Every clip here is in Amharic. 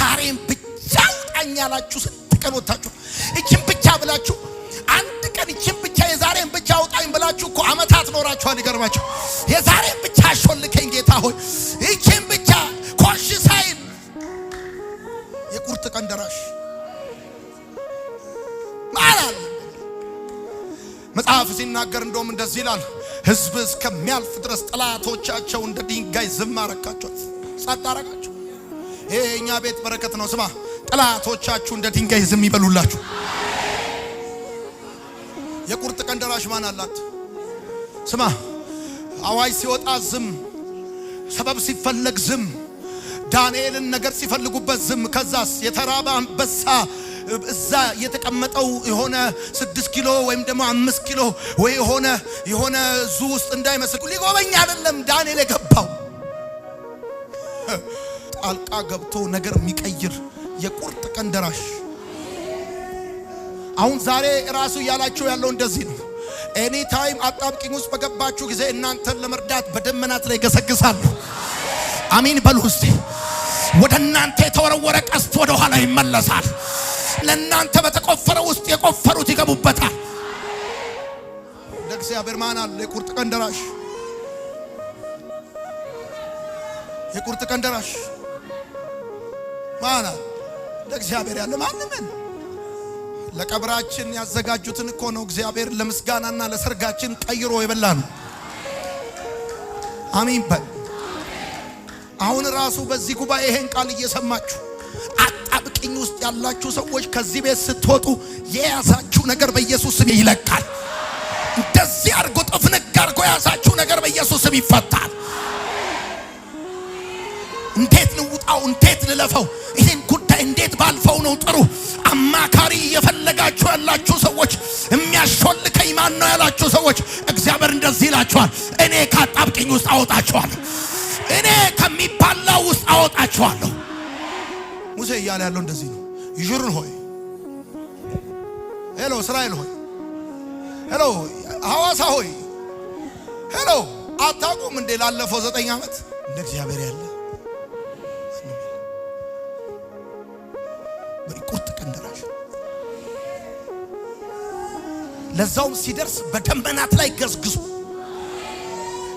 የዛሬን ብቻ አውጣኝ ያላችሁ ስንት ቀን ወጣችሁ? እቺን ብቻ ብላችሁ አንድ ቀን እቺን ብቻ የዛሬን ብቻ አውጣኝ ብላችሁ እኮ አመታት ኖራችኋል። ይገርማችሁ። የዛሬን ብቻ አሾልከኝ ጌታ ሆይ እቺን ብቻ ኮሽ ሳይል የቁርጥ ቀን ደራሽ ማላል መጽሐፍ ሲናገር እንደውም እንደዚህ ይላል፣ ሕዝብ እስከሚያልፍ ድረስ ጠላቶቻቸው እንደ ድንጋይ ዝም አረጋቸው፣ ጸጥ አረጋቸው። ይሄ የኛ ቤት በረከት ነው። ስማ፣ ጠላቶቻችሁ እንደ ድንጋይ ዝም ይበሉላችሁ። የቁርጥ ቀን ደራሽ ማን አላት? ስማ፣ አዋጅ ሲወጣ ዝም፣ ሰበብ ሲፈለግ ዝም፣ ዳንኤልን ነገር ሲፈልጉበት ዝም። ከዛስ የተራበ አንበሳ እዛ የተቀመጠው የሆነ 6 ኪሎ ወይም ደግሞ 5 ኪሎ ወይ የሆነ ዙ ውስጥ እንዳይመስል ሊጎበኝ አይደለም ዳንኤል የገባው። ጣልቃ ገብቶ ነገር የሚቀይር የቁርጥ ቀን ደራሽ። አሁን ዛሬ ራሱ ያላችሁ ያለው እንደዚህ ነው። ኤኒ ታይም አጣብቂኝ ውስጥ በገባችሁ ጊዜ እናንተን ለመርዳት በደመናት ላይ ገሰግሳሉ። አሜን በሉ እስቲ። ወደ እናንተ የተወረወረ ቀስት ወደ ኋላ ይመለሳል። ለእናንተ በተቆፈረ ውስጥ የቆፈሩት ይገቡበታል። ለእግዚአብሔር ማን አለ? የቁርጥ ቀን ደራሽ። የቁርጥ ቀን ደራሽ ማን አለ? ለእግዚአብሔር ያለ ማንም። ለቀብራችን ያዘጋጁትን እኮ ነው እግዚአብሔር ለምስጋናና ለሰርጋችን ቀይሮ የበላን። አሜን በል። አሁን ራሱ በዚህ ጉባኤ ይሄን ቃል እየሰማችሁ አጣብቂኝ ውስጥ ያላችሁ ሰዎች ከዚህ ቤት ስትወጡ የያዛችሁ ነገር በኢየሱስ ስም ይለቃል። እንደዚህ አርጎ ጥፍንግ አርጎ የያዛችሁ ነገር በኢየሱስ ስም ይፈታል። እንዴት ልውጣው? እንዴት ልለፈው? ይሄን ጉዳይ እንዴት ባልፈው ነው ጥሩ? አማካሪ እየፈለጋችሁ ያላችሁ ሰዎች፣ የሚያሾልከኝ ማን ነው ያላችሁ ሰዎች፣ እግዚአብሔር እንደዚህ ይላችኋል፣ እኔ ከአጣብቂኝ ውስጥ አወጣችኋለሁ። እኔ ከሚባላው ውስጥ አወጣችኋለሁ። ሙሴ እያለ ያለው እንደዚህ ነው። ይሹርን ሆይ ሄሎ፣ እስራኤል ሆይ ሄሎ፣ ሐዋሳ ሆይ ሄሎ፣ አታውቁም እንዴ ላለፈው 9 ዓመት እንደ እግዚአብሔር ያለ በቁርጥ ቀን ደራሽ። ለዛውም ሲደርስ በደመናት ላይ ገዝግዙ።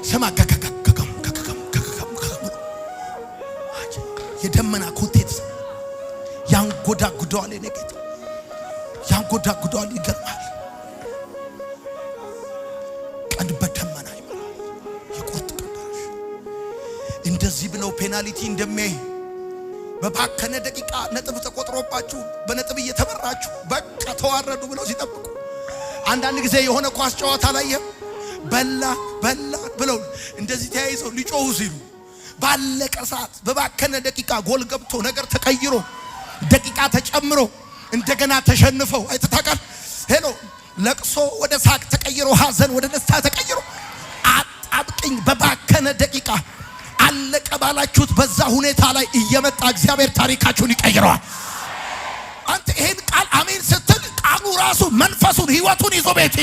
ስማ የደመና ኮቴት ያንጎዳጉደዋል። የነገት ያንጎዳጉደዋል። ይገርማል። ቀን በደመና ይመራል። የቁርጥ ቀን ደራሽ እንደዚህ ብለው ፔናልቲ እንደሚያይ በባከነ ደቂቃ ነጥብ ተቆጥሮባችሁ በነጥብ እየተመራችሁ በቃ ተዋረዱ ብለው ሲጠብቁ፣ አንዳንድ ጊዜ የሆነ ኳስ ጨዋታ ላይ በላ ብለው እንደዚህ ተያይዘው ሊጮሁ ሲሉ ባለቀ ሰዓት በባከነ ደቂቃ ጎል ገብቶ ነገር ተቀይሮ ደቂቃ ተጨምሮ እንደገና ተሸንፈው አይተታቃል። ሄሎ፣ ለቅሶ ወደ ሳቅ ተቀይሮ ሐዘን ወደ ደስታ ተቀይሮ አጣብቂኝ በባከነ ደቂቃ አለቀ ባላችሁት በዛ ሁኔታ ላይ እየመጣ እግዚአብሔር ታሪካችሁን ይቀይረዋል። አንተ ይሄን ቃል አሜን ስትል ቃሉ ራሱ መንፈሱን ሕይወቱን ይዞ ቤት